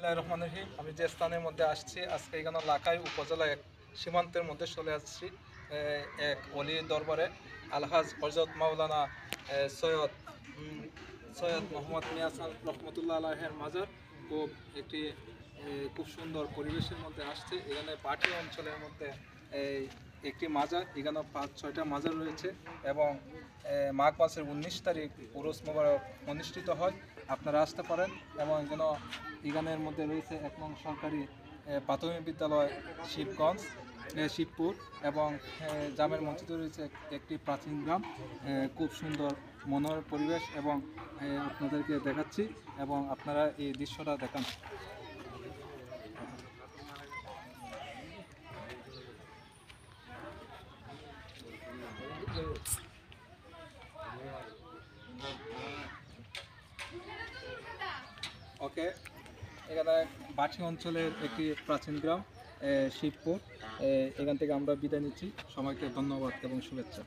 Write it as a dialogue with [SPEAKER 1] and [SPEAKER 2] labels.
[SPEAKER 1] বিসমিল্লাহির রহমানির রহিম। আমি যে স্থানের মধ্যে আসছি আজকে এখানে লাখাই উপজেলা এক সীমান্তের মধ্যে চলে আসছি এক অলির দরবারে। আলহাজ হযরত মাওলানা সৈয়দ সৈয়দ মোহাম্মদ মিয়াসান রহমতুল্লাহ আলাইহের মাজার। খুব একটি খুব সুন্দর পরিবেশের মধ্যে আসছে। এখানে পাটি অঞ্চলের মধ্যে একটি মাজার, এখানে 5-6টা মাজার রয়েছে এবং মাঘ মাসের 19 তারিখ উরুস মোবারক অনুষ্ঠিত হয়। আপনারা আসতে পারেন। এবং এখানের মধ্যে রয়েছে 1 নং সরকারি প্রাথমিক বিদ্যালয় শিবগঞ্জ, শিবপুর এবং জামের মসজিদে রয়েছে একটি প্রাচীন গ্রাম। খুব সুন্দর মনোহর পরিবেশ এবং আপনাদেরকে দেখাচ্ছি এবং আপনারা এই দৃশ্যটা দেখান। ওকে, এখানে বাটি অঞ্চলের একটি প্রাচীন গ্রাম শিবপুর। এখান থেকে আমরা বিদায় নিচ্ছি। সবাইকে ধন্যবাদ এবং শুভেচ্ছা।